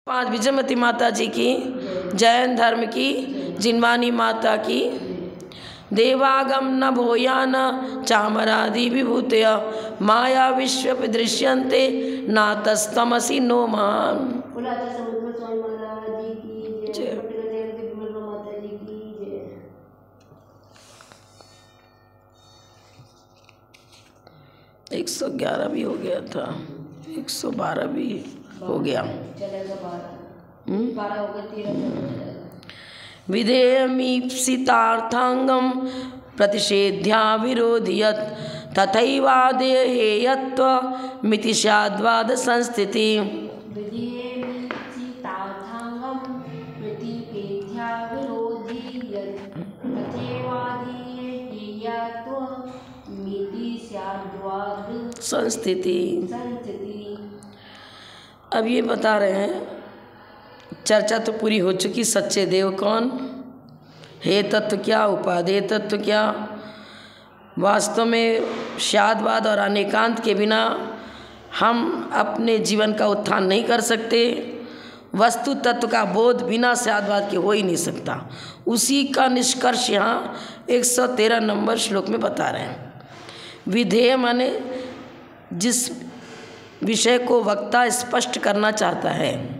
पांच विजयमती माता जी की, जैन धर्म की, जिनवानी माता की। देवागम न भूयान चामरादि विभूतय माया विश्व दृश्यन्ते नातस्तमसि नो मान। जय 111 भी हो गया था, 112 भी हो गया। विधेयमीप्सितार्थांगम प्रतिषेध्या विरोधियत तथैवादेहेयत्वमिति स्याद्वाद संस्थिति। संस्थिति। अब ये बता रहे हैं, चर्चा तो पूरी हो चुकी। सच्चे देव कौन, हे तत्व क्या, उपादेय तत्व क्या। वास्तव में स्याद्वाद और अनेकांत के बिना हम अपने जीवन का उत्थान नहीं कर सकते। वस्तु तत्व का बोध बिना स्याद्वाद के हो ही नहीं सकता। उसी का निष्कर्ष यहाँ 113 नंबर श्लोक में बता रहे हैं। विधेय माने जिस विषय को वक्ता स्पष्ट करना चाहता है,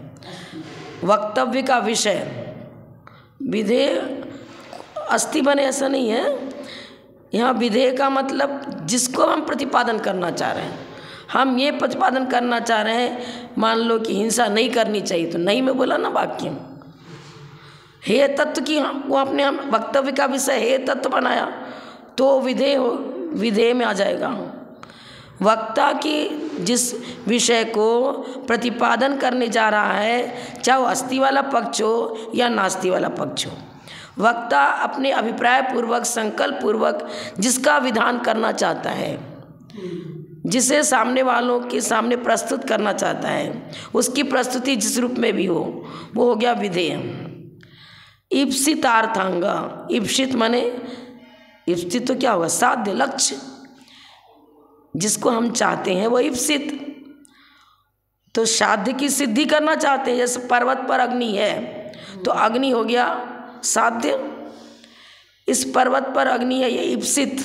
वक्तव्य का विषय। विधेय अस्थि बने ऐसा नहीं है। यहाँ विधेय का मतलब जिसको हम प्रतिपादन करना चाह रहे हैं। हम ये प्रतिपादन करना चाह रहे हैं, मान लो कि हिंसा नहीं करनी चाहिए, तो नहीं में बोला ना वाक्य। हे तत्व की वो अपने हम वक्तव्य का विषय हे तत्व बनाया तो विधेय में आ जाएगा। वक्ता की जिस विषय को प्रतिपादन करने जा रहा है, चाहे वो अस्थि वाला पक्ष हो या नास्ति वाला पक्ष हो, वक्ता अपने अभिप्राय पूर्वक, संकल्प पूर्वक जिसका विधान करना चाहता है, जिसे सामने वालों के सामने प्रस्तुत करना चाहता है, उसकी प्रस्तुति जिस रूप में भी हो, वो हो गया विधेय। ईप्सितार्थांग, ईप्सित माने ईप्सित तो क्या होगा, साध्य, लक्ष्य जिसको हम चाहते हैं वो ईप्सित। तो साध्य की सिद्धि करना चाहते हैं, जैसे पर्वत पर अग्नि है तो अग्नि हो गया साध्य। इस पर्वत पर अग्नि है, ये ईप्सित,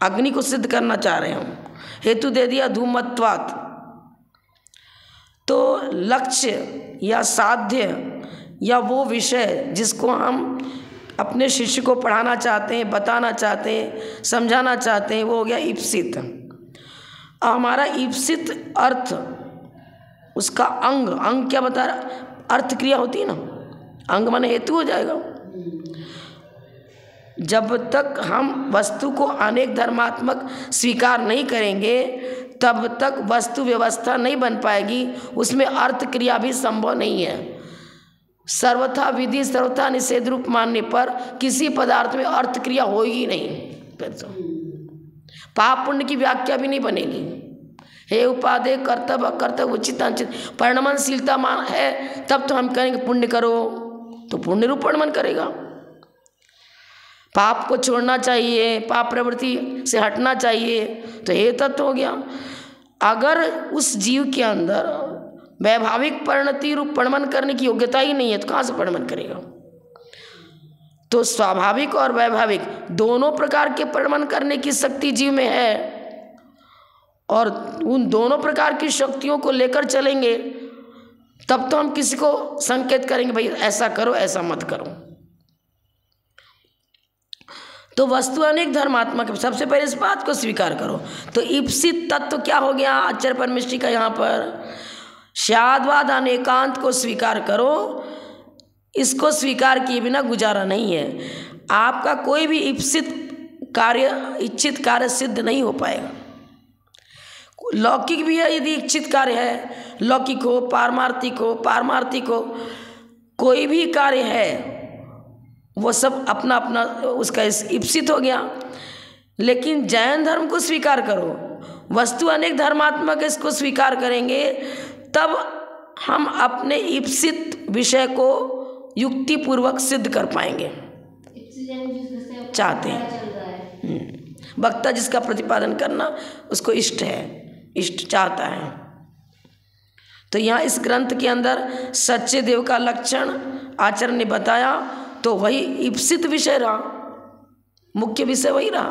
अग्नि को सिद्ध करना चाह रहे हैं हम। हेतु दे दिया धूमत्वात्। तो लक्ष्य या साध्य या वो विषय जिसको हम अपने शिष्य को पढ़ाना चाहते हैं, बताना चाहते हैं, समझाना चाहते हैं, वो हो गया ईप्सित। हमारा ईप्सित अर्थ, उसका अंग, अंग क्या बता रहा, अर्थ क्रिया होती है ना, अंग माने हेतु हो जाएगा। जब तक हम वस्तु को अनेक धर्मात्मक स्वीकार नहीं करेंगे, तब तक वस्तु व्यवस्था नहीं बन पाएगी, उसमें अर्थ क्रिया भी संभव नहीं है। सर्वथा विधि सर्वथा निषेध रूप मानने पर किसी पदार्थ में अर्थ क्रिया होगी नहीं। फिर तो पाप पुण्य की व्याख्या भी नहीं बनेगी। हे उपादेय कर्तव्य अकर्तव्य उचित अनुचित परिणमनशीलता मान है, तब तो हम कहेंगे पुण्य करो, तो पुण्य रूप परिणमन करेगा। पाप को छोड़ना चाहिए, पाप प्रवृत्ति से हटना चाहिए, तो हे तत्व हो गया। अगर उस जीव के अंदर वैभाविक परिणति रूप परिणमन करने की योग्यता ही नहीं है, तो कहाँ से परिणमन करेगा। तो स्वाभाविक और वैभाविक दोनों प्रकार के परिणमन करने की शक्ति जीव में है, और उन दोनों प्रकार की शक्तियों को लेकर चलेंगे, तब तो हम किसी को संकेत करेंगे भाई ऐसा करो, ऐसा मत करो। तो वस्तु अनेक धर्मात्मक, सबसे पहले इस बात को स्वीकार करो। तो ईप्सित तत्व क्या हो गया आचार्य परमेष्ठी का यहाँ पर, स्याद्वाद अनेकांत को स्वीकार करो। इसको स्वीकार किए बिना गुजारा नहीं है। आपका कोई भी इप्सित कार्य, इच्छित कार्य सिद्ध नहीं हो पाएगा। लौकिक भी है, यदि इच्छित कार्य है, लौकिक हो, पारमार्थिक हो, कोई भी कार्य है, वो सब अपना अपना उसका इप्सित हो गया। लेकिन जैन धर्म को स्वीकार करो, वस्तु अनेक धर्मात्मक, इसको स्वीकार करेंगे, तब हम अपने ईप्सित विषय को युक्ति पूर्वक सिद्ध कर पाएंगे। चाहते हैं वक्ता जिसका प्रतिपादन करना उसको इष्ट है, इष्ट चाहता है। तो यहाँ इस ग्रंथ के अंदर सच्चे देव का लक्षण आचार्य ने बताया, तो वही ईप्सित विषय रहा, मुख्य विषय वही रहा।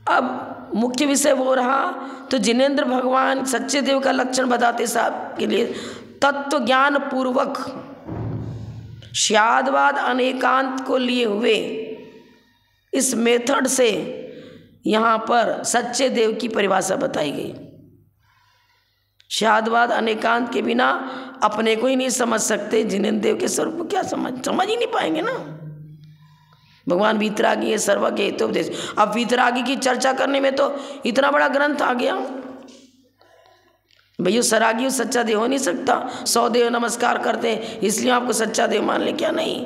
अब मुख्य विषय वो रहा, तो जिनेंद्र भगवान सच्चे देव का लक्षण बताते साहब के लिए तत्व ज्ञान पूर्वक स्याद्वाद अनेकांत को लिए हुए इस मेथड से यहाँ पर सच्चे देव की परिभाषा बताई गई। स्याद्वाद अनेकांत के बिना अपने को ही नहीं समझ सकते, जिनेंद्र देव के स्वरूप को क्या समझ ही नहीं पाएंगे ना। भगवान वीतरागी है सर्वज्ञ हितोपदेश। अब वीतरागी की चर्चा करने में तो इतना बड़ा ग्रंथ आ गया, भैया सरागी सच्चा देव हो नहीं सकता। 100 देव नमस्कार करते हैं इसलिए आपको सच्चा देव मान ले, क्या नहीं।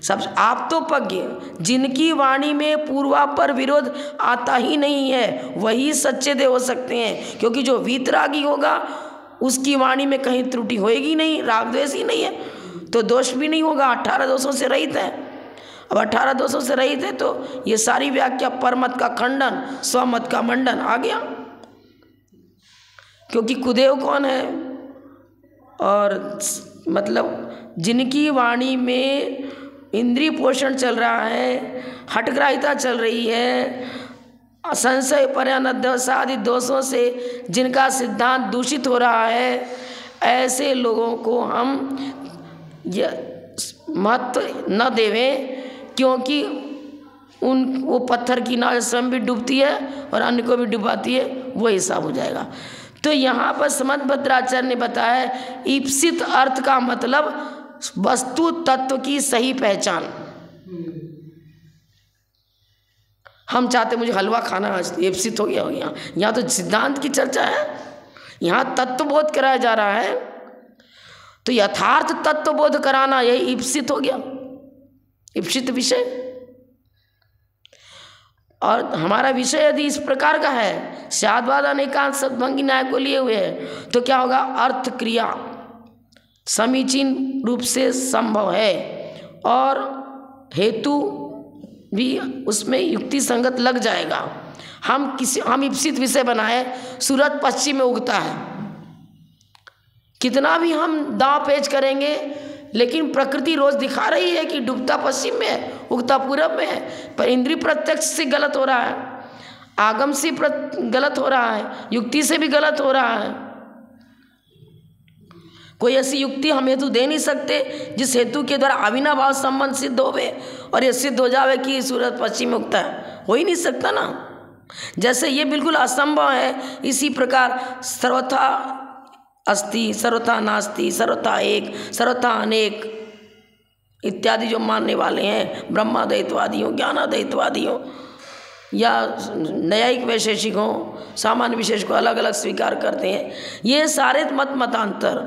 सब आप तो पज्ञ, जिनकी वाणी में पूर्वापर विरोध आता ही नहीं है वही सच्चे देव हो सकते हैं, क्योंकि जो वीतरागी होगा उसकी वाणी में कहीं त्रुटि होएगी नहीं, राग द्वेष ही नहीं है, तो दोष भी नहीं होगा, 18 दोषों से रहित है। अब 18 दोषों से रहित है तो ये सारी व्याख्या परमत का खंडन, स्वमत का मंडन आ गया। क्योंकि कुदेव कौन है, और मतलब जिनकी वाणी में इंद्रिय पोषण चल रहा है, हठग्राहिता चल रही है, संशय पर्यानध्यासादि दोषों से जिनका सिद्धांत दूषित हो रहा है, ऐसे लोगों को हम महत्व न देवें, क्योंकि वो पत्थर की नाव स्वयं भी डूबती है और अन्य को भी डुबाती है, वो हिसाब हो जाएगा। तो यहाँ पर समंतभद्राचार्य ने बताया ईप्सित अर्थ का मतलब वस्तु तत्व की सही पहचान। हम चाहते मुझे हलवा खाना, ईप्सित हो गया यहाँ। यहाँ तो सिद्धांत की चर्चा है, यहाँ तत्वबोध कराया जा रहा है, तो यथार्थ तत्वबोध कराना यही ईप्सित हो गया, ईप्सित विषय। और हमारा विषय यदि इस प्रकार का है, स्याद्वाद अनेकांत सद्भंगी न्याय को लिए हुए है, तो क्या होगा, अर्थ क्रिया समीचीन रूप से संभव है और हेतु भी उसमें युक्ति संगत लग जाएगा। हम ईप्सित विषय बनाए, सूरज पश्चिम में उगता है, कितना भी हम दांव पेच करेंगे, लेकिन प्रकृति रोज दिखा रही है कि डूबता पश्चिम में है, उगता पूरब में है, पर इंद्रिय प्रत्यक्ष से गलत हो रहा है, आगम से गलत हो रहा है, युक्ति से भी गलत हो रहा है। कोई ऐसी युक्ति हम हेतु दे नहीं सकते जिस हेतु के द्वारा अविनाभाव संबंध सिद्ध होवे और ये सिद्ध हो जावे कि सूरज पश्चिम में उगता है, हो ही नहीं सकता ना। जैसे ये बिल्कुल असंभव है, इसी प्रकार सर्वथा अस्ति, सर्वथा नास्ति, सर्वथा एक, सर्वथा अनेक इत्यादि जो मानने वाले हैं, ब्रह्माद्वैतवादियों, ज्ञानाद्वैतवादियों या न्यायिक वैशेषिक हों, सामान्य विशेष को अलग अलग स्वीकार करते हैं, ये सारे मतांतर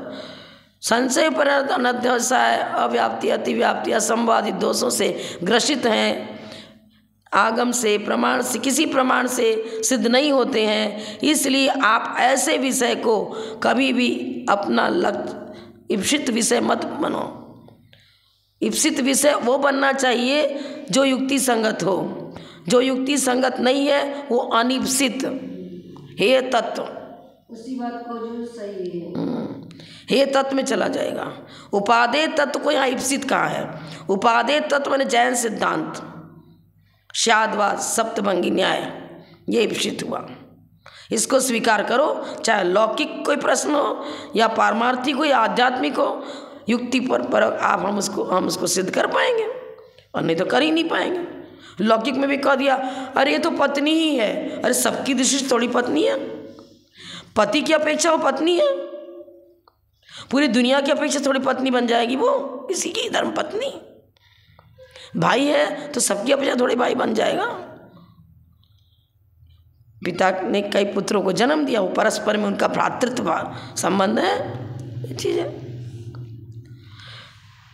संशय पर अनध्याय, अव्याप्ति, अतिव्याप्ति, असंवादित दोषों से ग्रसित हैं, आगम से, प्रमाण से, किसी प्रमाण से सिद्ध नहीं होते हैं। इसलिए आप ऐसे विषय को कभी भी अपना लक्ष्य ईप्सित विषय मत बनो। ईप्सित विषय वो बनना चाहिए जो युक्ति संगत हो, जो युक्ति संगत नहीं है वो अनिप्सित हे तत्व, उसी बात को जो सही है हे तत्व में चला जाएगा। उपादेय तत्व को यहाँ ईप्सित कहा है। उपादेय तत्व ने जैन सिद्धांत, स्याद्वाद, सप्तभंगी न्याय, ये ईप्सित हुआ। इसको स्वीकार करो, चाहे लौकिक कोई प्रश्न हो या पारमार्थिक हो या आध्यात्मिक हो, युक्ति पर आप हम उसको सिद्ध कर पाएंगे, और नहीं तो कर ही नहीं पाएंगे। लौकिक में भी कह दिया अरे ये तो पत्नी ही है, अरे सबकी दृष्टि से थोड़ी पत्नी है, पति की अपेक्षा वो पत्नी है, पूरी दुनिया की अपेक्षा थोड़ी पत्नी बन जाएगी वो, किसी की धर्म पत्नी। भाई है तो सबकी अपेक्षा थोड़ी भाई बन जाएगा। पिता ने कई पुत्रों को जन्म दिया, वो परस्पर में उनका भ्रातृत्व संबंध है, ये चीज है।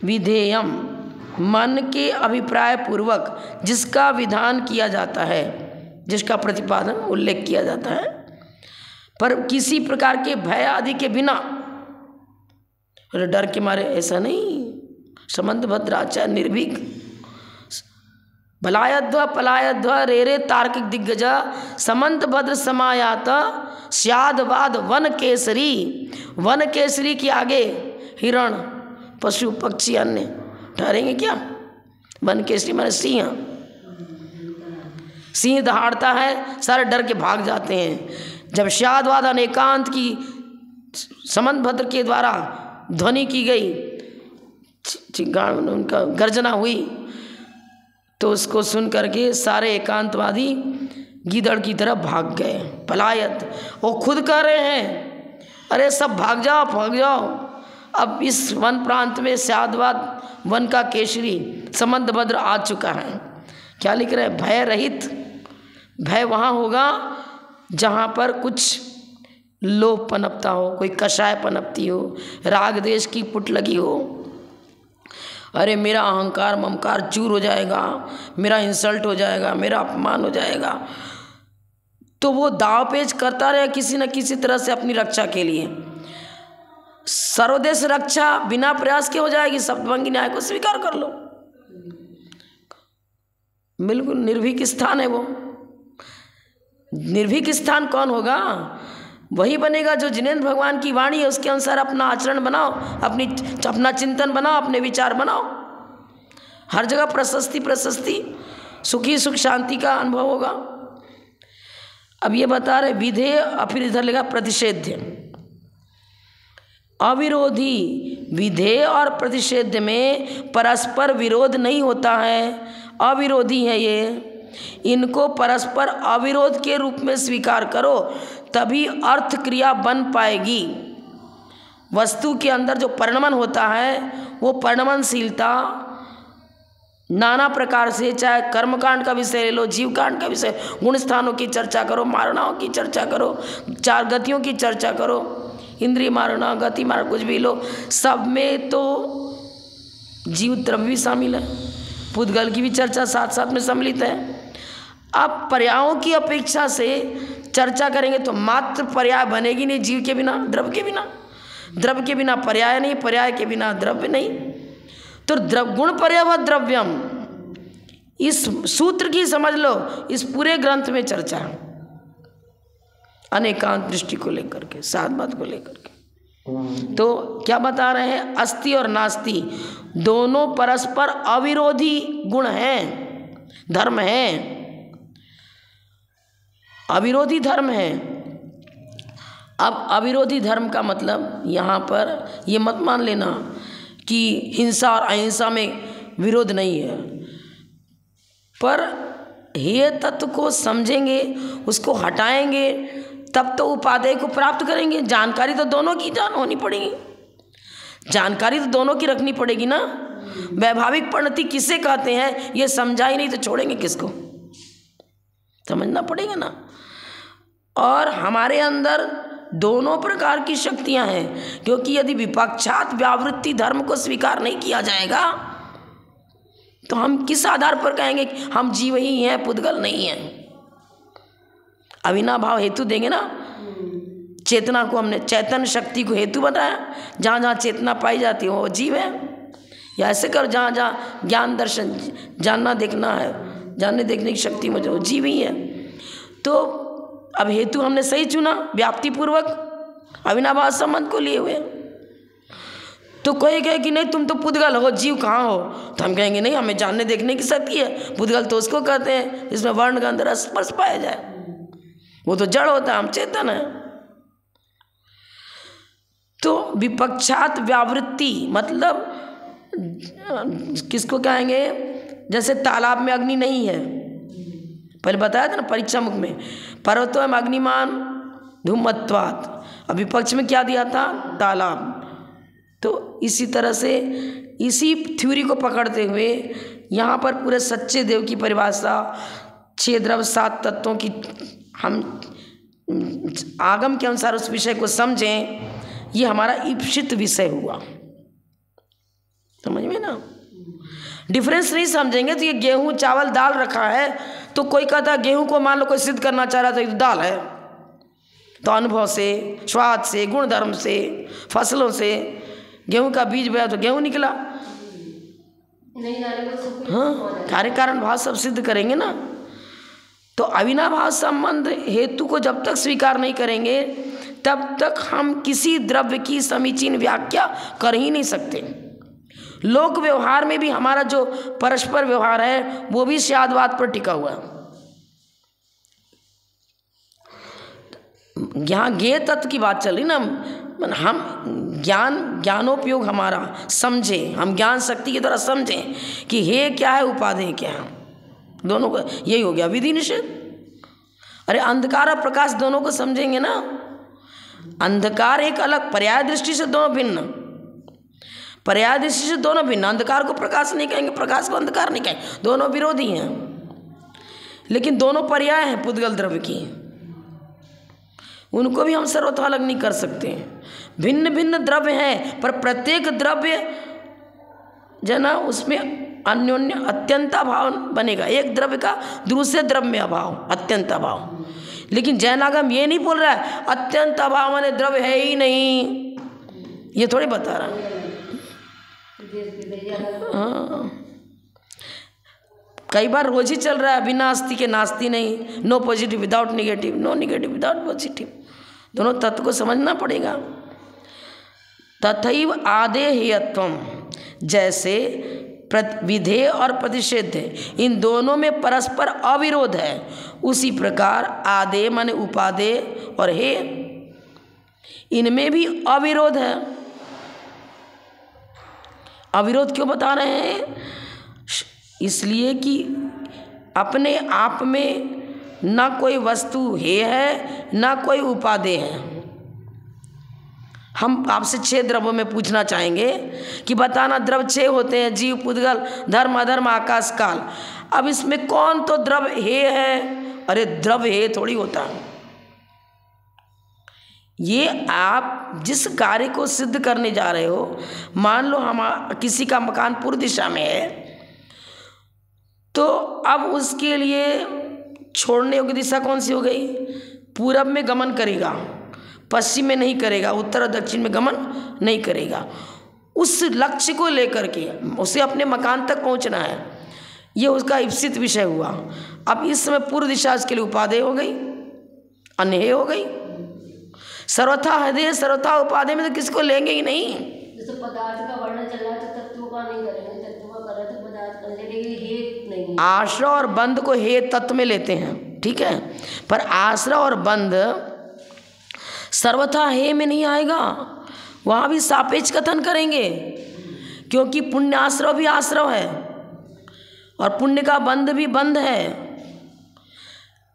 विधेयम, मन के अभिप्राय पूर्वक जिसका विधान किया जाता है, जिसका प्रतिपादन उल्लेख किया जाता है, पर किसी प्रकार के भय आदि के बिना, डर के मारे ऐसा नहीं। समंतभद्राचार्य निर्भीक भलायध्व पलायध्व रेरे तार्किक दिग्गज समंत भद्र समायात स्यादवाद वन केसरी। वन केसरी के आगे हिरण पशु पक्षी अन्य ठहरेंगे क्या? वन केसरी माने सिंह। सिंह दहाड़ता है, सारे डर के भाग जाते हैं। जब स्यादवाद अनेकांत की समंत भद्र के द्वारा ध्वनि की गई, उनका गर्जना हुई, तो उसको सुन करके सारे एकांतवादी गीदड़ की तरफ भाग गए। पलायत, वो खुद कह रहे हैं अरे सब भाग जाओ भाग जाओ। अब इस वन प्रांत में स्यादवाद वन का केसरी समंत भद्र आ चुका है। क्या लिख रहे हैं? भय रहित। भय वहाँ होगा जहाँ पर कुछ लोभ पनपता हो, कोई कषाय पनपती हो, राग देश की पुट लगी हो। अरे मेरा अहंकार ममकार चूर हो जाएगा, मेरा इंसल्ट हो जाएगा, मेरा अपमान हो जाएगा, तो वो दाव पेच करता रहे किसी न किसी तरह से अपनी रक्षा के लिए। सर्वदेश रक्षा बिना प्रयास के हो जाएगी। सप्तभंगी न्याय को स्वीकार कर लो। बिल्कुल निर्भीक स्थान है वो। निर्भीक स्थान कौन होगा? वही बनेगा जो जिनेंद्र भगवान की वाणी है उसके अनुसार अपना आचरण बनाओ, अपना चिंतन बनाओ, अपने विचार बनाओ। हर जगह प्रशस्ति प्रशस्ति, सुखी सुख शांति का अनुभव होगा। अब ये बता रहे विधेय, फिर इधर लेगा प्रतिषेध्य। अविरोधी विधेय और प्रतिषेध्य में परस्पर विरोध नहीं होता है, अविरोधी है ये। इनको परस्पर अविरोध के रूप में स्वीकार करो, तभी अर्थ क्रिया बन पाएगी। वस्तु के अंदर जो परिणमन होता है वो परिणमनशीलता नाना प्रकार से, चाहे कर्मकांड का विषय ले लो, जीवकांड का विषय, गुण स्थानों की चर्चा करो, मारणाओं की चर्चा करो, चार गतियों की चर्चा करो, इंद्रिय मारणा गति मारण कुछ भी लो, सब में तो जीव द्रव्य भी शामिल है, पुद्गल की भी चर्चा साथ साथ में सम्मिलित है। अब पर्यायों की अपेक्षा से चर्चा करेंगे तो मात्र पर्याय बनेगी नहीं जीव के बिना, द्रव्य के बिना। द्रव्य के बिना पर्याय नहीं, पर्याय के बिना द्रव्य नहीं। तो गुण पर्याय द्रव्यम, इस सूत्र की समझ लो, इस पूरे ग्रंथ में चर्चा है अनेकांत दृष्टि को लेकर के, सात बात को लेकर के। तो क्या बता रहे हैं? अस्ति और नास्ति दोनों परस्पर अविरोधी गुण हैं, धर्म हैं, अविरोधी धर्म है। अब अविरोधी धर्म का मतलब यहाँ पर ये मत मान लेना कि हिंसा और अहिंसा में विरोध नहीं है, पर हेय तत्व को समझेंगे, उसको हटाएंगे, तब तो उपादेय को प्राप्त करेंगे। जानकारी तो दोनों की जान होनी पड़ेगी, जानकारी तो दोनों की रखनी पड़ेगी ना। वैभाविक परिणति किसे कहते हैं ये समझा ही नहीं तो छोड़ेंगे किसको? समझना पड़ेगा ना। और हमारे अंदर दोनों प्रकार की शक्तियां हैं, क्योंकि यदि विपक्षात व्यावृत्ति धर्म को स्वीकार नहीं किया जाएगा तो हम किस आधार पर कहेंगे कि हम जीव ही हैं, पुद्गल नहीं हैं? अविनाभाव हेतु देंगे ना। चेतना को हमने चैतन्य शक्ति को हेतु बताया, जहाँ जहाँ चेतना पाई जाती है वो जीव है। या ऐसे कर जहाँ जहाँ ज्ञान दर्शन जानना देखना है, जानने देखने की शक्ति मुझे वो जीव ही है। तो अब हेतु हमने सही चुना, व्याप्ति पूर्वक अविनाभाव संबंध को लिए हुए। तो कोई कहे कि नहीं तुम तो पुद्गल हो, जीव कहाँ हो? तो हम कहेंगे नहीं, हमें जानने देखने की शक्ति है। पुद्गल तो उसको कहते हैं जिसमें वर्ण का अंदर स्पर्श पाया जाए, वो तो जड़ होता है, हम चेतन है। तो विपक्षात व्यावृत्ति मतलब किसको कहेंगे? जैसे तालाब में अग्नि नहीं है, पहले बताया था ना परीक्षा मुख में, पर्वतों में अग्निमान धूमत्वात्। अब विपक्ष में क्या दिया था? तालाब। तो इसी तरह से इसी थ्योरी को पकड़ते हुए यहाँ पर पूरे सच्चे देव की परिभाषा 6 द्रव्य 7 तत्वों की हम आगम के अनुसार उस विषय को समझें, ये हमारा ईप्सित विषय हुआ। समझ में ना? डिफरेंस नहीं समझेंगे तो ये गेहूं चावल दाल रखा है, तो कोई कहता है गेहूं को मान लो कोई सिद्ध करना चाह रहा था, तो दाल है, तो अनुभव से, स्वाद से, गुण धर्म से, फसलों से गेहूं का बीज बोया तो गेहूं निकला। नहीं जाने को सब कुछ हाँ, कार्य कारण भाव सब सिद्ध करेंगे ना। तो अविनाभाव संबंध हेतु को जब तक स्वीकार नहीं करेंगे तब तक हम किसी द्रव्य की समीचीन व्याख्या कर ही नहीं सकते। लोक व्यवहार में भी हमारा जो परस्पर व्यवहार है वो भी स्यादवाद पर टिका हुआ है। यहाँ ज्ञेय तत्व की बात चल रही ना, हम ज्ञानोपयोग हमारा समझे, हम ज्ञान शक्ति के द्वारा समझें कि हे क्या है, उपादेय क्या है, दोनों को यही हो गया विधि निषेध। अरे अंधकार और प्रकाश दोनों को समझेंगे ना। अंधकार एक अलग, पर्याय दृष्टि से दोनों भिन्न, पर्याय दृष्टि से दोनों भिन्न। अंधकार को प्रकाश नहीं कहेंगे, प्रकाश को अंधकार नहीं कहेंगे, दोनों विरोधी हैं, लेकिन दोनों पर्याय हैं पुद्गल द्रव्य की। उनको भी हम सर्वथा अलग नहीं कर सकते। भिन्न भिन्न द्रव्य हैं, पर प्रत्येक द्रव्य जना उसमें अन्योन्य अत्यंताभाव बनेगा। एक द्रव्य का दूसरे द्रव्य में अभाव, अत्यंताभाव। लेकिन जैनागम ये नहीं बोल रहा है अत्यंताभाव माने द्रव्य है ही नहीं, ये थोड़ी बता रहा। हाँ, कई बार रोज ही चल रहा है बिना अस्थि के नास्ति नहीं, no positive without negative, no negative without positive. दोनों तत्व को समझना पड़ेगा। तथैव आदेहेयत्वम, जैसे विधेय और प्रतिषेध इन दोनों में परस्पर अविरोध है, उसी प्रकार आदेय माने उपादेय और हे इनमें भी अविरोध है। अविरोध क्यों बता रहे हैं? इसलिए कि अपने आप में ना कोई वस्तु हे है ना कोई उपादेय है। हम आपसे 6 द्रव्यों में पूछना चाहेंगे कि बताना द्रव्य 6 होते हैं, जीव, पुद्गल, धर्म, अधर्म, आकाश, काल। अब इसमें कौन तो द्रव्य हे है? अरे द्रव्य हे थोड़ी होता है। ये आप जिस कार्य को सिद्ध करने जा रहे हो, मान लो हम किसी का मकान पूर्व दिशा में है, तो अब उसके लिए छोड़ने योग्य दिशा कौन सी हो गई? पूरब में गमन करेगा, पश्चिम में नहीं करेगा, उत्तर और दक्षिण में गमन नहीं करेगा। उस लक्ष्य को लेकर के उसे अपने मकान तक पहुंचना है, ये उसका इप्सित विषय हुआ। अब इस समय पूर्व दिशा उसके लिए उपादेय हो गई, अनहेय हो गई। सर्वथा हृदय सर्वथा उपादेय में तो किसको लेंगे ही नहीं। जैसे पदार्थ का वर्णन चल रहा है तो तत्वों का नहीं करेंगे, तत्वों का कर रहे तो पदार्थ कर लेंगे, हे नहीं। आश्रय और बंध को हे तत्व में लेते हैं, ठीक है, पर आश्रय और बंध सर्वथा हे में नहीं आएगा, वहाँ भी सापेक्ष कथन करेंगे, क्योंकि पुण्य आश्रय भी आश्रय है और पुण्य का बंध भी बंध है।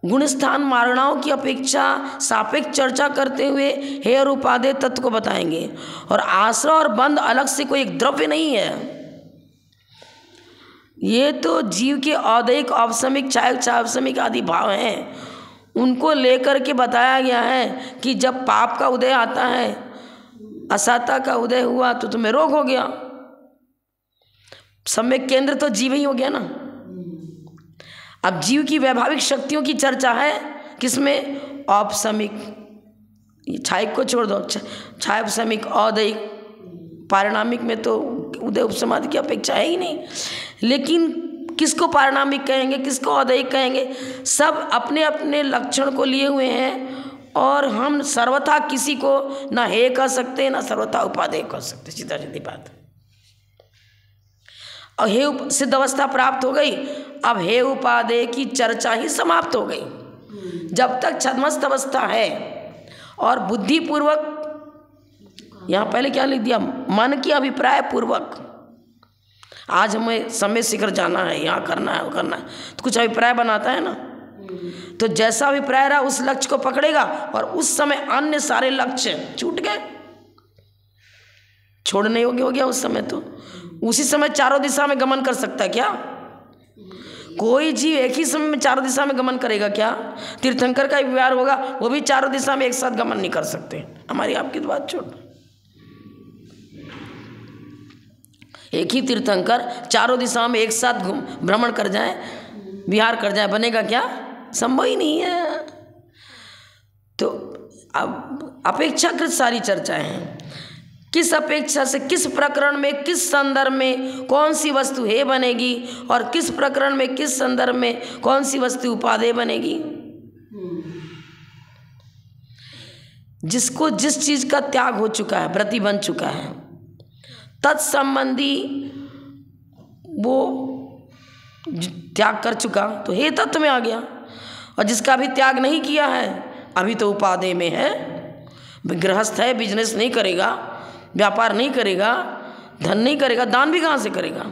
गुणस्थान मारणाओं की अपेक्षा सापेक्ष चर्चा करते हुए हे और उपादेय तत्व को बताएंगे। और आश्रय और बंध अलग से कोई एक द्रव्य नहीं है, ये तो जीव के औदैहिक, औपसमिक, छायापसमिक आदि भाव हैं, उनको लेकर के बताया गया है कि जब पाप का उदय आता है, असत्ता का उदय हुआ तो तुम्हें रोग हो गया। सम्यक केंद्र तो जीव ही हो गया ना। अब जीव की वैभाविक शक्तियों की चर्चा है किसमें? औपसमिक, छायक को छोड़ दो, छायापसमिक, औदैहिक, पारिणामिक में तो उदय उपसमादि की अपेक्षा है ही नहीं। लेकिन किसको पारिणामिक कहेंगे, किसको औदैहिक कहेंगे? सब अपने अपने लक्षण को लिए हुए हैं और हम सर्वथा किसी को ना हे कह सकते ना सर्वथा उपादेय कह सकते। सीधा सीधी बात। और हे सिद्ध अवस्था प्राप्त हो गई, अब हे उपादेय की चर्चा ही समाप्त हो गई। जब तक छद्मस्त अवस्था है और बुद्धिपूर्वक, यहाँ पहले क्या लिख दिया? मन की अभिप्राय पूर्वक आज हमें समय शिखर जाना है, यहाँ करना है, वो करना है, तो कुछ अभिप्राय बनाता है ना। तो जैसा अभिप्राय रहा उस लक्ष्य को पकड़ेगा और उस समय अन्य सारे लक्ष्य छूट गए, छोड़ने योग्य हो गया। उस समय तो उसी समय चारों दिशा में गमन कर सकता है क्या? कोई जीव एक ही समय में चारों दिशा में गमन करेगा क्या? तीर्थंकर का व्यवहार होगा, वो भी चारों दिशा में एक साथ गमन नहीं कर सकते। हमारी आपकी बात छोड़, एक ही तीर्थंकर चारों दिशाओं में एक साथ भ्रमण कर जाए, विहार कर जाए, बनेगा क्या? संभव ही नहीं है। तो अब अपेक्षाकृत सारी चर्चाएं हैं। किस अपेक्षा से, किस प्रकरण में, किस संदर्भ में कौन सी वस्तु हे बनेगी और किस प्रकरण में, किस संदर्भ में कौन सी वस्तु उपादेय बनेगी। जिसको जिस चीज का त्याग हो चुका है, व्रति बन चुका है, तत्संबंधी वो त्याग कर चुका तो हे तत्व में आ गया। और जिसका भी त्याग नहीं किया है, अभी तो उपादेय में है, गृहस्थ है, बिजनेस नहीं करेगा, व्यापार नहीं करेगा, धन नहीं करेगा, दान भी कहाँ से करेगा,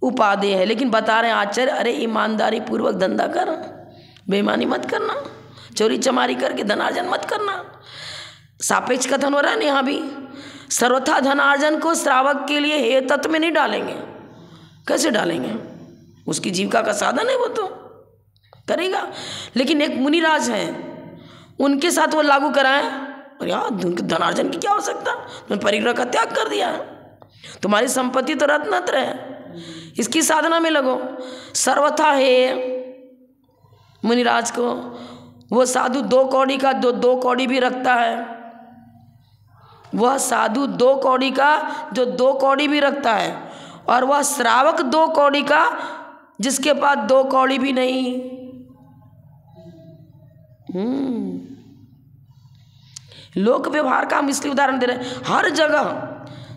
उपादेय है। लेकिन बता रहे हैं आचार्य, अरे ईमानदारी पूर्वक धंधा कर, बेईमानी मत करना, चोरी चमारी करके धनार्जन मत करना। सापेक्ष कथन हो रहा है ना यहाँ भी, सर्वथा धनार्जन को श्रावक के लिए हे तत्व में नहीं डालेंगे। कैसे डालेंगे, उसकी जीविका का साधन है, वो तो करेगा। लेकिन एक मुनिराज हैं, उनके साथ वो लागू कराएं, और यार उनके धनार्जन की क्या हो सकता, तुमने परिग्रह का त्याग कर दिया है, तुम्हारी संपत्ति तो रत्नत्र है, इसकी साधना में लगो। सर्वथा है मुनिराज को, वो साधु 2 कौड़ी का 2 कौड़ी भी रखता है, वह साधु 2 कौड़ी का जो 2 कौड़ी भी रखता है, और वह श्रावक 2 कौड़ी का जिसके पास 2 कौड़ी भी नहीं। लोक व्यवहार का हम इसलिए उदाहरण दे रहे हैं। हर जगह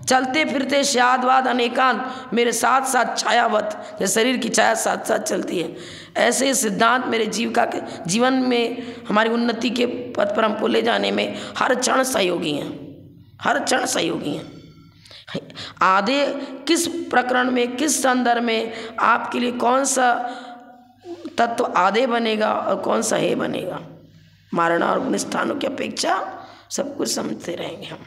चलते फिरते श्यादवाद अनेकांत मेरे साथ साथ छायावत, जैसे शरीर की छाया साथ साथ चलती है, ऐसे सिद्धांत मेरे जीवन में हमारी उन्नति के पथ पर हमको ले जाने में हर क्षण सहयोगी हैं, हर क्षण सहयोगी हैं। आधे किस प्रकरण में, किस संदर्भ में आपके लिए कौन सा तत्व आधे बनेगा और कौन सा हे बनेगा, मारणा और गुणस्थानों की अपेक्षा सब कुछ समझते रहेंगे हम।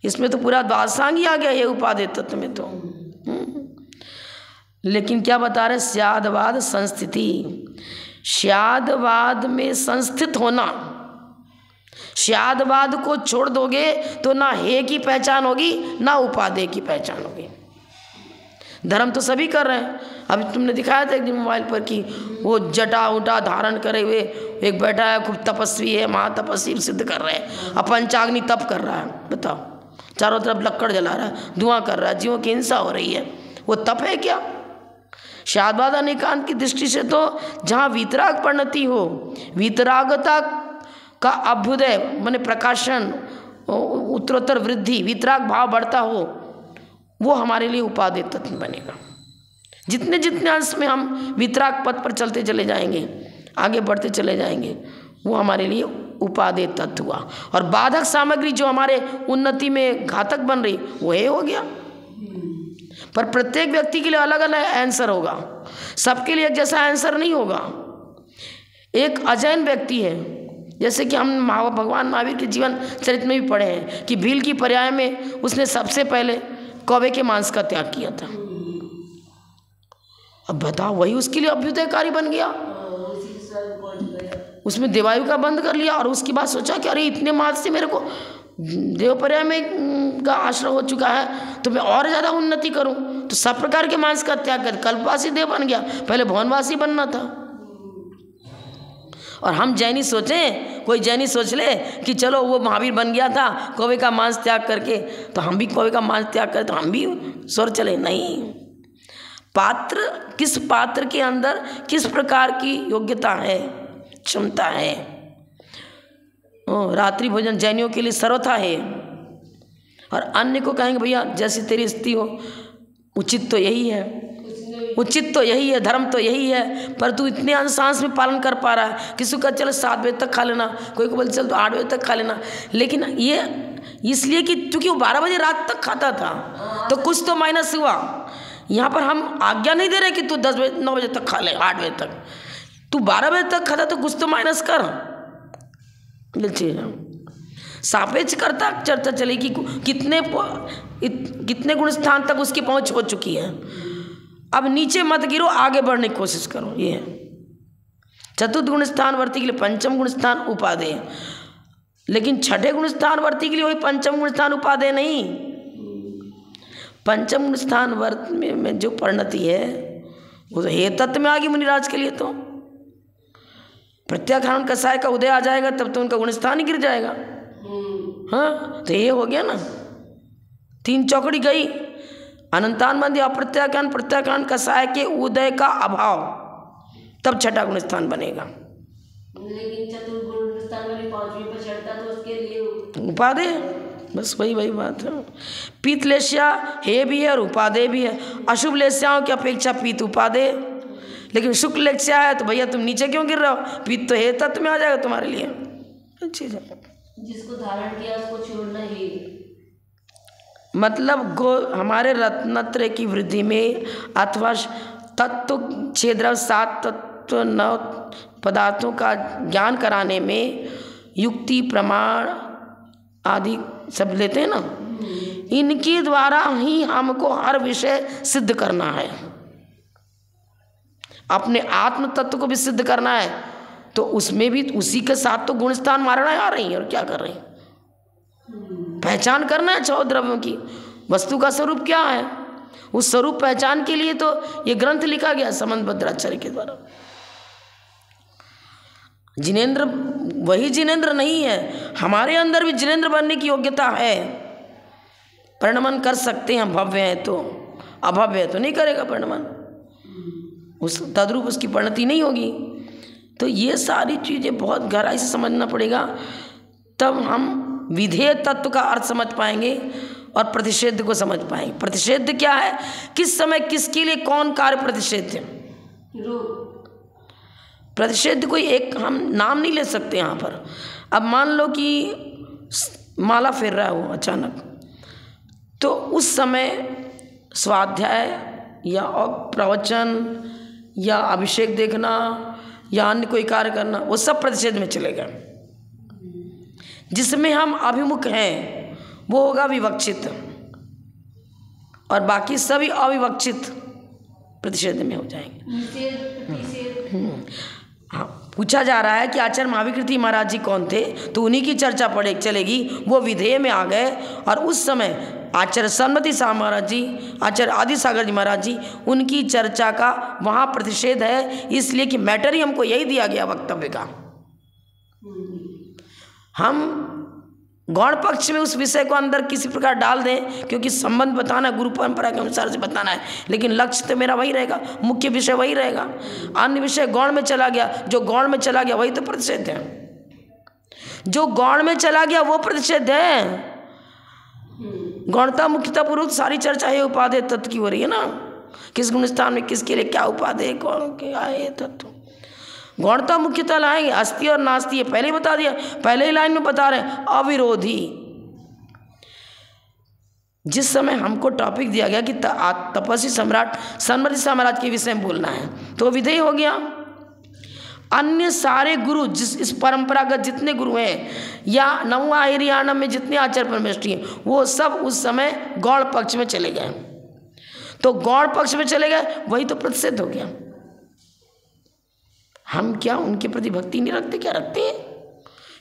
इसमें तो पूरा द्वादशांग ही आ गया ये उपादेय तत्व में तो। लेकिन क्या बता रहे, स्यादवाद संस्थिति, स्यादवाद में संस्थित होना। स्यादवाद को छोड़ दोगे तो ना हे की पहचान होगी ना उपादेय की पहचान होगी। धर्म तो सभी कर रहे हैं। अभी तुमने दिखाया था एक दिन मोबाइल पर कि वो जटा उटा धारण करे हुए एक बैठा है, खूब तपस्वी है, महातपस्वी सिद्ध कर रहे हैं, पंचाग्नि तप कर रहा है। बताओ, चारों तरफ लक्कड़ जला रहा है, धुआं कर रहा है, जीवों की हिंसा हो रही है, वो तप है क्या? शादवाद अनेकांत की दृष्टि से तो जहाँ वीतराग परिणति हो, वीतरागता का अभ्युदय माने प्रकाशन, उत्तरोत्तर वृद्धि, वीतराग भाव बढ़ता हो, वो हमारे लिए उपादेय तत्व बनेगा। जितने जितने अंश में हम वीतराग पथ पर चलते चले जाएंगे, आगे बढ़ते चले जाएंगे, वो हमारे लिए उपादेय तत्व हुआ। और बाधक सामग्री जो हमारे उन्नति में घातक बन रही, वो ये हो गया। पर प्रत्येक व्यक्ति के लिए अलग अलग आंसर होगा, सबके लिए एक जैसा आंसर नहीं होगा। एक अजैन व्यक्ति है, जैसे कि हम भगवान महावीर के जीवन चरित्र में भी पढ़े हैं कि भील की पर्याय में उसने सबसे पहले कौवे के मांस का त्याग किया था। अब बताओ, वही उसके लिए अभ्युदयकारी बन गया, उसमें देवायु का बंद कर लिया, और उसकी बात सोचा कि अरे इतने मास से मेरे को देवपर्याय में का आश्रय हो चुका है तो मैं और ज़्यादा उन्नति करूं, तो सब प्रकार के मांस का त्याग कर कल्पवासी देव बन गया, पहले भुवनवासी बनना था। और हम जैनी सोचें, कोई जैनी सोच ले कि चलो वो महावीर बन गया था कौवे का मांस त्याग करके, तो हम भी कौवे का मांस त्याग करें तो हम भी स्वर चले। नहीं, पात्र, किस पात्र के अंदर किस प्रकार की योग्यता है, क्षमता है। रात्रि भोजन जैनियों के लिए सर्वथा है, और अन्य को कहेंगे भैया जैसी तेरी स्थिति हो, उचित तो यही है, उचित तो यही है, धर्म तो यही है, पर तू इतने अंशांश में पालन कर पा रहा है। किसी को चल 7 बजे तक खा लेना, कोई को बोले चल तो 8 बजे तक खा लेना। लेकिन ये इसलिए कि क्योंकि वो 12 बजे रात तक खाता था, तो कुछ तो माइनस हुआ। यहाँ पर हम आज्ञा नहीं दे रहे कि तू 10 बजे 9 बजे तक खा ले, 8 बजे तक, तू 12 बजे तक खाता तो कुछ तो माइनस कर। सापेक्ष करता चर्चा चली कि कितने गुण स्थान तक उसकी पहुंच हो चुकी है। अब नीचे मत गिरो, आगे बढ़ने की कोशिश करो। ये है चतुर्थ गुण स्थान वर्ती के लिए पंचम गुण स्थान उपादेय, लेकिन छठे गुण स्थान वर्ती के लिए वही पंचम गुण स्थान उपादेय नहीं। पंचम गुण स्थान वर्त में जो परिणति है वो तो हे तत्व में आ गई मुनिराज के लिए। तो प्रत्याख्यान कसाय का उदय आ जाएगा तब तो उनका गुण स्थान ही गिर जाएगा। हाँ, तो ये हो गया ना। 3 चौकड़ी गई, अनंतान बंदी, अप्रत्याख्यान, प्रत्याख्यान, कसाय के उदय का अभाव, तब छठा गुण स्थान बनेगा। लेकिन चतुर्गुण स्थान वाली 5वीं पर चढ़ता तो उसके लिए उपादेय, बस वही बात है। पीत लेस्या हे भी है और उपादेय भी है। अशुभ लेस्याओं की अपेक्षा पीत उपादेय, लेकिन शुक्ल लेस्या है तो भैया तुम नीचे क्यों गिर रहे हो, पीत तो हे तत्व में आ जाएगा तुम्हारे लिए, अच्छी है। जिसको धारण किया उसको छोड़ना ही, मतलब हमारे रत्नत्रय की वृद्धि में अथवा तत्व 6 द्रव्य 7 तत्व 9 पदार्थों का ज्ञान कराने में युक्ति प्रमाण आदि सब लेते हैं ना, इनके द्वारा ही हमको हर विषय सिद्ध करना है। अपने आत्म तत्व को भी सिद्ध करना है, तो उसमें भी उसी के साथ तो गुण स्थान मारना आ रही है, और क्या कर रही है, पहचान करना है 6 द्रव्यों की वस्तु का स्वरूप क्या है। उस स्वरूप पहचान के लिए तो ये ग्रंथ लिखा गया संबंध भद्राचार्य के द्वारा। जिनेंद्र वही जिनेंद्र नहीं है, हमारे अंदर भी जिनेंद्र बनने की योग्यता है, परिणमन कर सकते हैं। भव्य है तो, अभव्य है तो नहीं करेगा परिणमन, उस तद्रूप उसकी परिणति नहीं होगी। तो ये सारी चीज़ें बहुत गहराई से समझना पड़ेगा, तब हम विधेय तत्व का अर्थ समझ पाएंगे और प्रतिषेध को समझ पाएंगे। प्रतिषेध क्या है, किस समय किसके लिए कौन कार्य प्रतिषेध है। प्रतिषेध कोई एक हम नाम नहीं ले सकते यहाँ पर। अब मान लो कि माला फेर रहा है वो अचानक, तो उस समय स्वाध्याय या प्रवचन या अभिषेक देखना या अन्य कोई कार्य करना, वो सब प्रतिषेध में चलेगा। जिसमें हम अभिमुख हैं वो होगा विवक्षित, और बाकी सभी अविवक्षित प्रतिषेध में हो जाएंगे। हाँ, पूछा जा रहा है कि आचार्य महाविकृति महाराज जी कौन थे, तो उन्हीं की चर्चा पड़े चलेगी। वो विधेय में आ गए, और उस समय आचार्य सन्मति साहब महाराज जी, आचार्य आदि सागर जी महाराज जी, उनकी चर्चा का वहाँ प्रतिषेध है, इसलिए कि मैटर ही हमको यही दिया गया वक्तव्य का। हम गौण पक्ष में उस विषय को अंदर किसी प्रकार डाल दें, क्योंकि संबंध बताना गुरु परंपरा के अनुसार से बताना है, लेकिन लक्ष्य तो मेरा वही रहेगा, मुख्य विषय वही रहेगा। अन्य विषय गौण में चला गया, जो गौण में चला गया वही तो प्रतिषेध है। जो गौण में चला गया वो प्रतिषेध है। गौणता मुख्यता पूर्वक सारी चर्चा है उपादेय तत्व की हो रही है ना, किस गुण स्थान में किसके लिए क्या उपादेय, कौन क्या है तत्व। गौणता मुख्यता लाएंगे, अस्थि और नास्ति, ये पहले ही बता दिया, पहले ही लाइन में बता रहे हैं अविरोधी। जिस समय हमको टॉपिक दिया गया कि तपस्वी सम्राट सन्मति साम्राज्य के विषय में बोलना है, तो विधेय हो गया। अन्य सारे गुरु इस परंपरागत जितने गुरु हैं या नववा हरियाणा में जितने आचार्य परमेष्ठी हैं, वो सब उस समय गौण पक्ष में चले गए। तो गौण पक्ष में चले गए, वही तो प्रतिषेध हो गया। हम क्या उनके प्रति भक्ति नहीं रखते, क्या रखते हैं?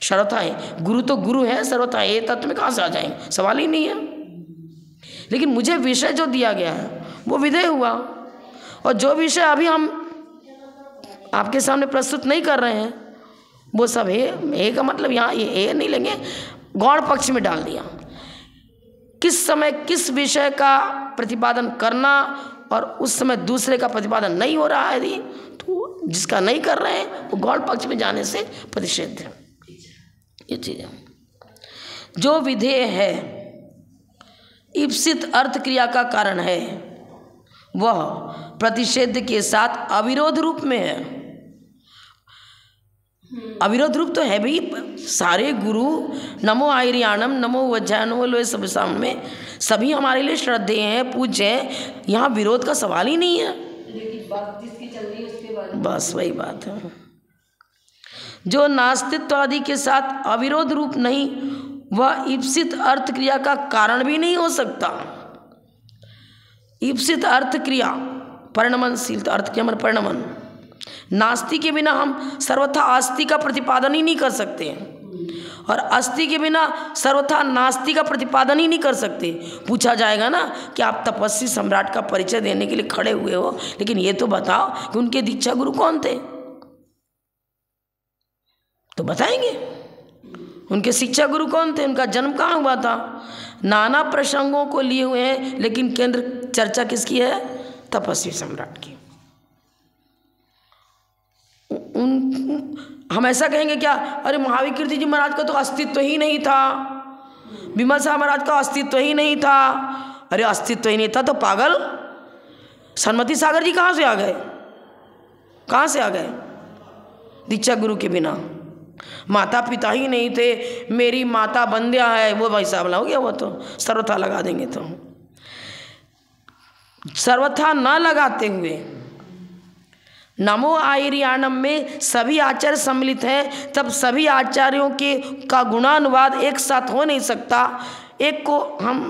सर्वथा है गुरु, तो गुरु है सर्वथा, ये तत्व में कहाँ से आ जाएंगे, सवाल ही नहीं है। लेकिन मुझे विषय जो दिया गया है वो विधेय हुआ, और जो विषय अभी हम आपके सामने प्रस्तुत नहीं कर रहे हैं वो सब है का मतलब यहाँ ये नहीं लेंगे, गौण पक्ष में डाल दिया। किस समय किस विषय का प्रतिपादन करना, और उस समय दूसरे का प्रतिपादन नहीं हो रहा है, तो जिसका नहीं कर रहे हैं वो गौण पक्ष में जाने से प्रतिषेध है। ये चीज़ है। जो विधेय है, ईप्सित अर्थ क्रिया का कारण है, वह प्रतिषेध के साथ अविरोध रूप में है। अविरोध रूप तो है भी, सारे गुरु नमो आयरियाणम नमो वज्जानो लो सब सामने सभी हमारे लिए श्रद्धेय हैं, पूज्य हैं, यहाँ विरोध का सवाल ही नहीं है। लेकिन बात जिसकी चल रही है उसके बाद बस वही बात है। जो नास्तित्व आदि के साथ अविरोध रूप नहीं, वह ईप्सित अर्थ क्रिया का कारण भी नहीं हो सकता। ईप्सित अर्थ क्रिया परिणमनशील, अर्थ क्रिया मतलब परिणमन। नास्ति के बिना हम सर्वथा आस्ति का प्रतिपादन ही नहीं कर सकते, और अस्थि के बिना सर्वथा नास्ति का प्रतिपादन ही नहीं कर सकते। पूछा जाएगा ना कि आप तपस्वी सम्राट का परिचय देने के लिए खड़े हुए हो, लेकिन ये तो बताओ कि उनके दीक्षा गुरु कौन थे, तो बताएंगे। उनके शिक्षा गुरु कौन थे, उनका जन्म कहाँ हुआ था। नाना प्रसंगों को लिए हुए हैं, लेकिन केंद्र चर्चा किसकी है? तपस्वी सम्राट की। हम ऐसा कहेंगे क्या, अरे महावीर कीर्ति जी महाराज का तो अस्तित्व ही नहीं था, विमल शाह महाराज का अस्तित्व ही नहीं था। अरे अस्तित्व ही नहीं था तो पागल, सन्मति सागर जी कहाँ से आ गए? कहाँ से आ गए? दीक्षा गुरु के बिना। माता पिता ही नहीं थे, मेरी माता बंध्या है, वो भाई साहब हो गया, वो तो सर्वथा लगा देंगे। तो सर्वथा न लगाते हुए नमो आर्याणम में सभी आचार्य सम्मिलित हैं, तब सभी आचार्यों के का गुणानुवाद एक साथ हो नहीं सकता। एक को हम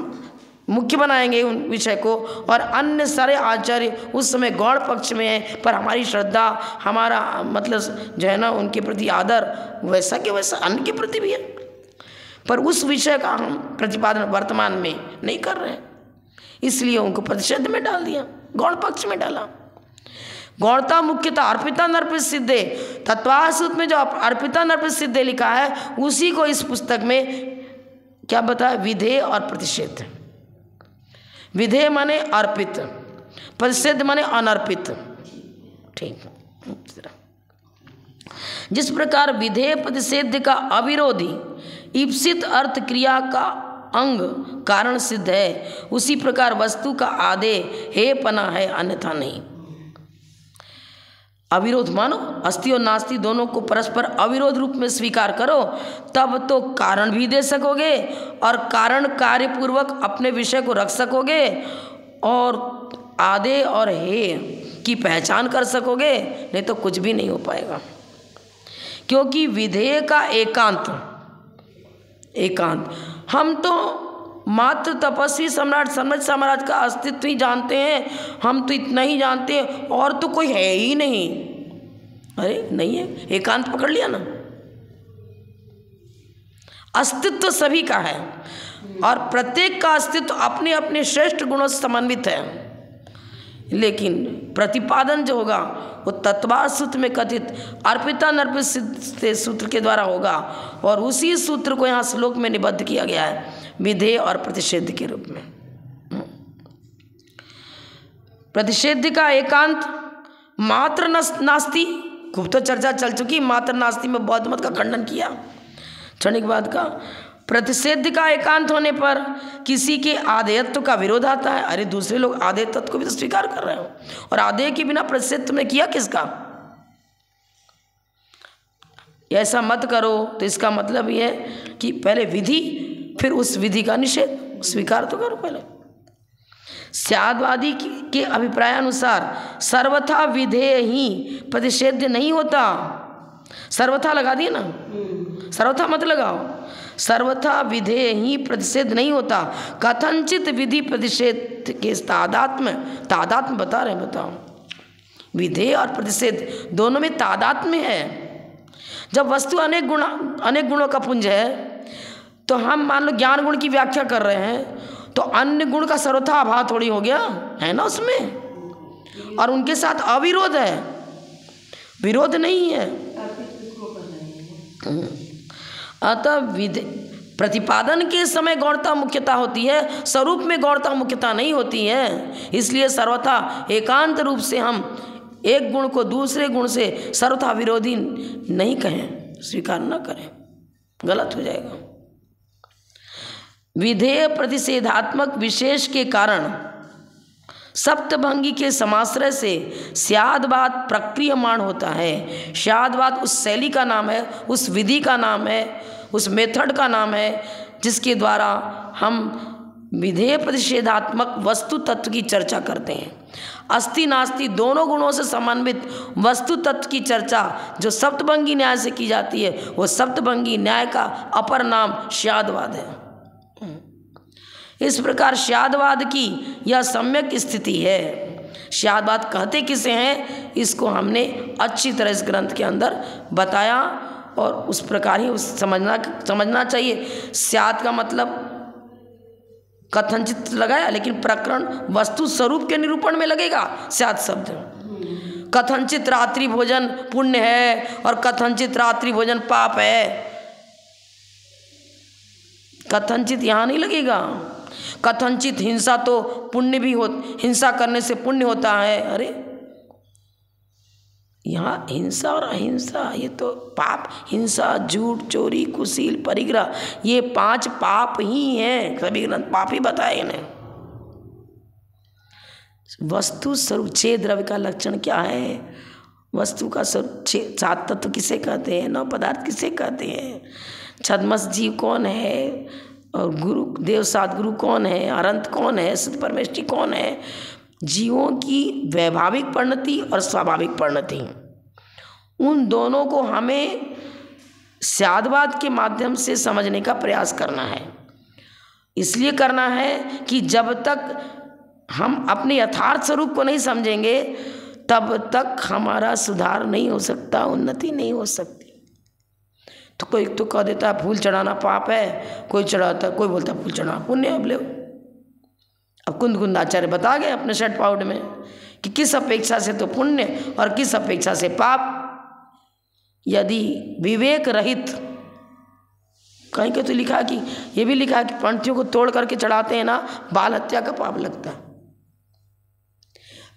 मुख्य बनाएंगे उन विषय को, और अन्य सारे आचार्य उस समय गौड़ पक्ष में हैं, पर हमारी श्रद्धा, हमारा मतलब जो है ना उनके प्रति आदर वैसा के वैसा अन्य के प्रति भी है, पर उस विषय का हम प्रतिपादन वर्तमान में नहीं कर रहे हैं, इसलिए उनको प्रतिषेध में डाल दिया, गौड़ पक्ष में डाला। गौड़ता मुख्यता अर्पिता नर्पित सिद्धे, तत्वासूत्र में जो अर्पिता नर्पित सिद्धे लिखा है उसी को इस पुस्तक में क्या बताया? विधेय और प्रतिषेध। विधेय माने अर्पित, प्रतिषेध माने अनर्पित। ठीक, जिस प्रकार विधेय प्रतिषेध का अविरोधी ईप्सित अर्थ क्रिया का अंग कारण सिद्ध है, उसी प्रकार वस्तु का आदेय हे पना है, अन्यथा नहीं। अविरोध मानो, अस्ति और नास्ति दोनों को परस्पर अविरोध रूप में स्वीकार करो, तब तो कारण भी दे सकोगे और कारण कार्य पूर्वक अपने विषय को रख सकोगे और आदे और हे की पहचान कर सकोगे, नहीं तो कुछ भी नहीं हो पाएगा। क्योंकि विधेय का एकांत हम तो मात्र तपस्वी सम्राट सन्मति महाराज का अस्तित्व ही जानते हैं, हम तो इतना ही जानते हैं और तो कोई है ही नहीं। अरे नहीं है, एकांत पकड़ लिया ना। अस्तित्व सभी का है और प्रत्येक का अस्तित्व अपने अपने श्रेष्ठ गुणों से समन्वित है, लेकिन प्रतिपादन जो होगा वो तत्वार सूत्र में कथित अर्पिता नर्पित सूत्र के द्वारा होगा, और उसी सूत्र को यहाँ श्लोक में निबद्ध किया गया है विधेय और प्रतिषेध के रूप में। प्रतिषेध का एकांत मात्र नास्ति, खूब तो चर्चा चल चुकी, मात्र नास्ति में बौद्ध मत का खंडन किया क्षणिकवाद का। प्रतिषेध का एकांत होने पर किसी के आदेयत्व का विरोध आता है। अरे दूसरे लोग आदेय तत्व को भी तो स्वीकार कर रहे हो, और आदेय के बिना प्रतिषेध तुमने किया किसका? ऐसा मत करो, तो इसका मतलब ये है कि पहले विधि फिर उस विधि का निषेध स्वीकार तो करो पहले। स्यादवादी के अभिप्राय अनुसार सर्वथा विधेय ही प्रतिषेध नहीं होता। सर्वथा लगा दिए ना, सर्वथा मत लगाओ, सर्वथा विधेय ही प्रतिषेध नहीं होता। कथनचित विधि प्रतिषेध के तादात्म्य बता रहे हैं, बताओ। विधेय और प्रतिषेध दोनों में तादात्म्य है। जब वस्तु अनेक गुणों का पुंज है, तो हम मान लो ज्ञान गुण की व्याख्या कर रहे हैं, तो अन्य गुण का सर्वथा अभाव थोड़ी हो गया है ना उसमें, और उनके साथ अविरोध है, विरोध नहीं है। अतः प्रतिपादन के समय गौणता मुख्यता होती है, स्वरूप में गौणता मुख्यता नहीं होती है। इसलिए सर्वथा एकांत रूप से हम एक गुण को दूसरे गुण से सर्वथा विरोधी नहीं कहें, स्वीकार न करें, गलत हो जाएगा। विधेय प्रतिषेधात्मक विशेष के कारण सप्तभंगी के समाश्रय से स्यादवाद प्रक्रियमाण होता है। स्यादवाद उस शैली का नाम है, उस विधि का नाम है, उस मेथड का नाम है, जिसके द्वारा हम विधेय प्रतिषेधात्मक वस्तु तत्व की चर्चा करते हैं। अस्ति नास्ति दोनों गुणों से समन्वित वस्तु तत्व की चर्चा जो सप्तभंगी न्याय से की जाती है, वो सप्तभंगी न्याय का अपर नाम स्यादवाद है। इस प्रकार स्यादवाद की यह सम्यक स्थिति है। स्यादवाद कहते किसे हैं, इसको हमने अच्छी तरह इस ग्रंथ के अंदर बताया, और उस प्रकार ही समझना चाहिए। स्याद का मतलब कथनचित लगाया, लेकिन प्रकरण वस्तु स्वरूप के निरूपण में लगेगा स्याद शब्द। कथनचित रात्रि भोजन पुण्य है और कथनचित रात्रि भोजन पाप है, कथनचित यहाँ नहीं लगेगा। कथनचित हिंसा तो पुण्य भी हो, हिंसा करने से पुण्य होता है। अरे यहाँ हिंसा और अहिंसा ये तो पाप, हिंसा, झूठ, चोरी, कुशील, परिग्रह, ये 5 पाप ही हैं। सभी ग्रंथ पाप ही बताए इन्हें। वस्तु स्वरूप 6 द्रव्य का लक्षण क्या है? वस्तु का स्वरूप 7 तत्व किसे कहते हैं? 9 पदार्थ किसे कहते हैं? छद्मस जीव कौन है? और गुरु देव सात गुरु कौन है? अनंत कौन है? सिद्ध परमेष्टि कौन है? जीवों की वैभाविक परिणति और स्वाभाविक परिणति, उन दोनों को हमें स्यादवाद के माध्यम से समझने का प्रयास करना है। इसलिए करना है कि जब तक हम अपने यथार्थ स्वरूप को नहीं समझेंगे तब तक हमारा सुधार नहीं हो सकता, उन्नति नहीं हो सकती। तो कोई तो कह देता है फूल चढ़ाना पाप है, कोई चढ़ाता, कोई बोलता फूल चढ़ाना पुण्य। अब ले, अब कुंद-कुंदाचार्य बता गए अपने षट पाउड में कि किस अपेक्षा से तो पुण्य और किस अपेक्षा से पाप। यदि विवेक रहित, कहीं के तो लिखा कि ये भी लिखा कि पंथियों को तोड़ करके चढ़ाते हैं ना, बाल हत्या का पाप लगता है।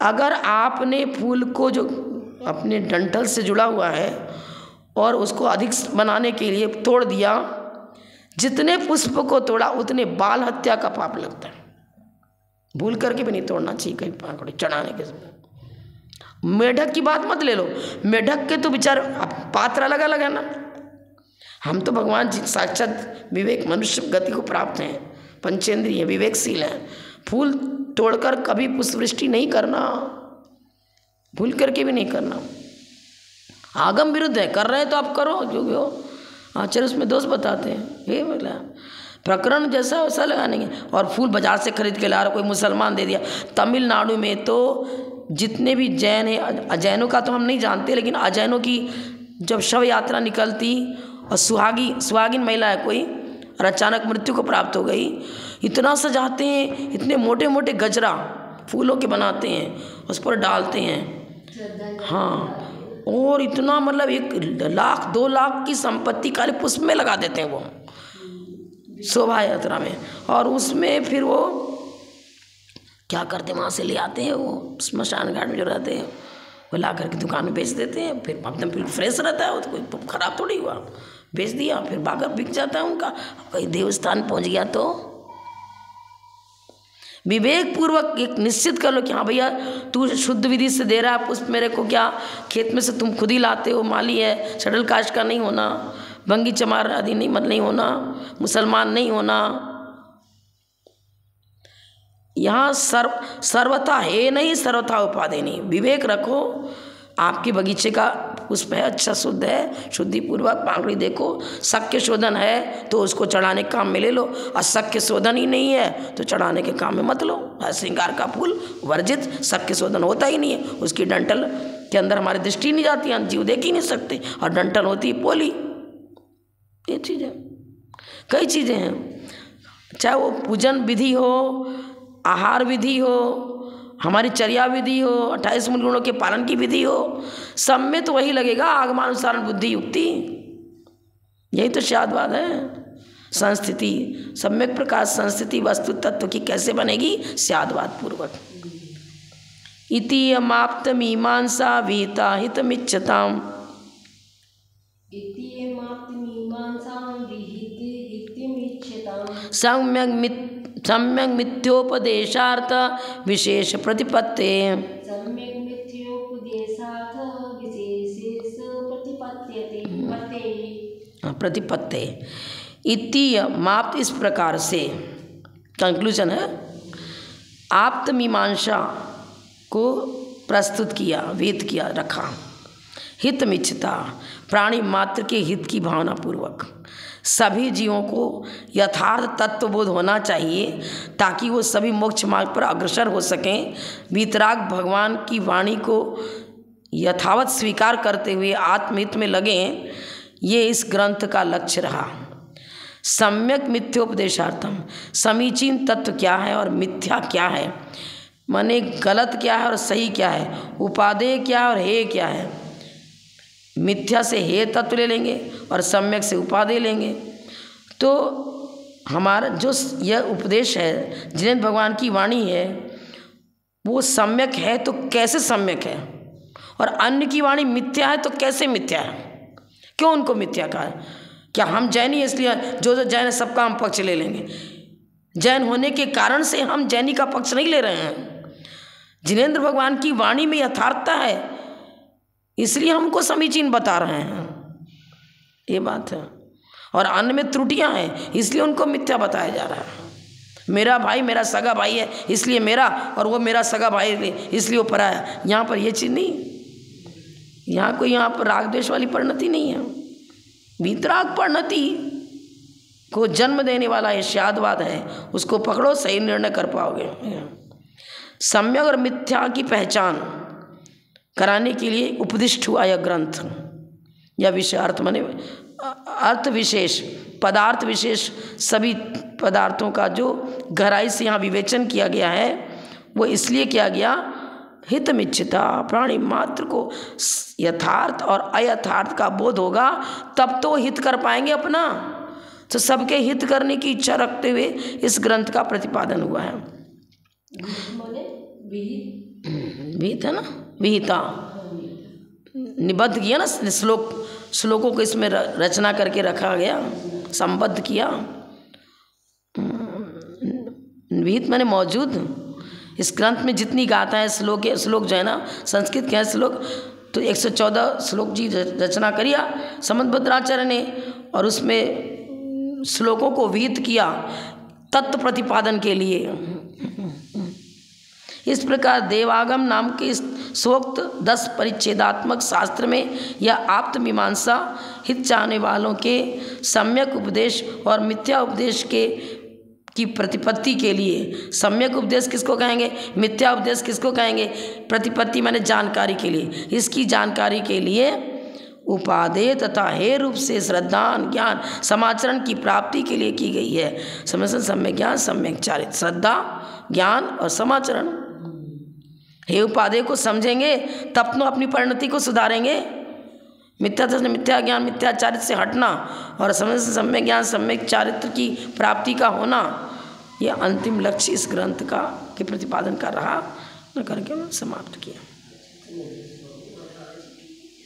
अगर आपने फूल को जो अपने डंठल से जुड़ा हुआ है और उसको अधिक बनाने के लिए तोड़ दिया, जितने पुष्प को तोड़ा उतने बाल हत्या का पाप लगता है। भूल करके भी नहीं तोड़ना चाहिए कहीं पाकड़ी चढ़ाने के समय। मेढक की बात मत ले लो, मेढक के तो बेचारे पात्र अलग अलग है ना। हम तो भगवान जी साक्षात विवेक मनुष्य गति को प्राप्त हैं, पंचेंद्रिय विवेकशील हैं। फूल तोड़कर कभी पुष्पवृष्टि नहीं करना, भूल करके भी नहीं करना। आगम विरुद्ध है, कर रहे हैं तो आप करो, जो भी हो। आचार्य उसमें दोष बताते हैं, ये बोला प्रकरण जैसा वैसा लगाने के। और फूल बाजार से खरीद के ला रहा, कोई मुसलमान दे दिया। तमिलनाडु में तो जितने भी जैन हैं, अजैनों का तो हम नहीं जानते, लेकिन अजैनों की जब शव यात्रा निकलती और सुहागिन महिला है कोई और अचानक मृत्यु को प्राप्त हो गई, इतना सजाते हैं, इतने मोटे मोटे गजरा फूलों के बनाते हैं, उस पर डालते हैं। हाँ, और इतना मतलब 1 लाख 2 लाख की संपत्ति काले पुष्प में लगा देते हैं वो शोभा यात्रा में। और उसमें फिर वो क्या करते हैं, वहाँ से ले आते हैं, वो स्मशान घाट में जो रहते हैं वो ला करके दुकान में बेच देते हैं। फिर एकदम फिर फ्रेश रहता है वो, तो कोई खराब थोड़ी हुआ, बेच दिया, फिर बागर बिक जाता है उनका। कहीं देवस्थान पहुँच गया तो विवेक पूर्वक एक निश्चित कर लो कि हाँ भैया तू शुद्ध विधि से दे रहा है पुष्प मेरे को, क्या खेत में से तुम खुद ही लाते हो, माली है, शटल कास्ट का नहीं होना, बंगी चमार आदि नहीं होना, मुसलमान नहीं होना। यहाँ सर्वथा है नहीं, सर्वथा उपाधि नहीं। विवेक रखो, आपके बगीचे का पुष्प है, अच्छा शुद्ध है, शुद्धि पूर्वक पांगड़ी देखो। शक्य शोधन है तो उसको चढ़ाने के काम में ले लो, और शक्य शोधन ही नहीं है तो चढ़ाने के काम में मत लो। श्रृंगार का फूल वर्जित, शक्य शोधन होता ही नहीं है, उसकी डंठल के अंदर हमारी दृष्टि नहीं जाती, हम जीव देख ही नहीं सकते, और डंठल होती है पोली। ये चीज़ें, कई चीज़ें हैं, चाहे वो पूजन विधि हो, आहार विधि हो, हमारी चर्या विधि हो, 28 मूल गुणों के पालन की विधि हो, सब में तो वही लगेगा आगमानुसार बुद्धि युक्ति। यही तो स्यादवाद है। संस्थिति, सम्यक प्रकाश संस्थिति वस्तु तत्व की कैसे बनेगी? स्यादवाद पूर्वक। इति यमाप्त मीमांसा विहिता हितमिच्छताम्। सम्यक मिथ्योपदेशार्थ विशेष प्रतिपत्ते। प्रतिपत्ते इति माप्त, इस प्रकार से कंक्लूजन है। आप्त मीमांसा को प्रस्तुत किया, वेद किया, रखा। हित मिच्छता, प्राणी मात्र के हित की भावना पूर्वक सभी जीवों को यथार्थ तत्वबोध होना चाहिए, ताकि वो सभी मोक्ष मार्ग पर अग्रसर हो सकें। वीतराग भगवान की वाणी को यथावत स्वीकार करते हुए आत्महित में लगें, ये इस ग्रंथ का लक्ष्य रहा। सम्यक मिथ्योपदेशार्थम, समीचीन तत्व क्या है और मिथ्या क्या है, माने गलत क्या है और सही क्या है, उपादेय क्या है और हेय क्या है। मिथ्या से हेय तत्व ले लेंगे और सम्यक से उपादेय लेंगे। तो हमारा जो यह उपदेश है, जिनेंद्र भगवान की वाणी है, वो सम्यक है तो कैसे सम्यक है, और अन्य की वाणी मिथ्या है तो कैसे मिथ्या है? क्यों उनको मिथ्या कहा है? क्या हम जैनी हैं इसलिए जो जैन है सबका हम पक्ष ले लेंगे? जैन होने के कारण से हम जैनी का पक्ष नहीं ले रहे हैं। जिनेंद्र भगवान की वाणी में यथार्थता है, इसलिए हमको समीचीन बता रहे हैं, ये बात है। और अन्य में त्रुटियां हैं, इसलिए उनको मिथ्या बताया जा रहा है। मेरा भाई मेरा सगा भाई है इसलिए मेरा, और वो मेरा सगा भाई इसलिए वो पराया। यहाँ पर ये चीज़ नहीं, यहाँ कोई यहाँ पर राग द्वेष वाली परिणति नहीं है। वीतराग परिणति को जन्म देने वाला ये शादवाद है, उसको पकड़ो, सही निर्णय कर पाओगे। सम्यक और मिथ्या की पहचान कराने के लिए उपदिष्ट हुआ यह ग्रंथ। यह विषय अर्थ माने अर्थ विशेष, पदार्थ विशेष, सभी पदार्थों का जो गहराई से यहाँ विवेचन किया गया है, वो इसलिए किया गया, हितमिच्छिता प्राणी मात्र को यथार्थ और अयथार्थ का बोध होगा, तब तो हित कर पाएंगे अपना। तो सबके हित करने की इच्छा रखते हुए इस ग्रंथ का प्रतिपादन हुआ है। विहित है ना, विहिता निबद्ध किया ना, श्लोकों को इसमें रचना करके रखा गया, संबद्ध किया। विहित माने मौजूद। इस ग्रंथ में जितनी गाथा है, श्लोक जो है ना, संस्कृत के हैं श्लोक, तो 114 श्लोक जी रचना करिया समंतभद्राचार्य ने, और उसमें श्लोकों को विहित किया तत्व प्रतिपादन के लिए। इस प्रकार देवागम नाम के स्वोक्त 10 परिच्छेदात्मक शास्त्र में यह आप्त मीमांसा हित चाहने वालों के सम्यक उपदेश और मिथ्या उपदेश की प्रतिपत्ति के लिए, सम्यक उपदेश किसको कहेंगे, मिथ्या उपदेश किसको कहेंगे, प्रतिपत्ति माने जानकारी के लिए, इसकी जानकारी के लिए उपादेय तथा हे रूप से श्रद्धा ज्ञान समाचरण की प्राप्ति के लिए की गई है। समझ सम्यक ज्ञान सम्यक चारित, श्रद्धा ज्ञान और समाचरण। हे उपादेय को समझेंगे तब तो अपनी परिणति को सुधारेंगे। मिथ्या ज्ञान मिथ्या चारित्र से हटना और सम्यक ज्ञान सम्यक चारित्र की प्राप्ति का होना, यह अंतिम लक्ष्य इस ग्रंथ का के प्रतिपादन कर रहा न करके समाप्त किया।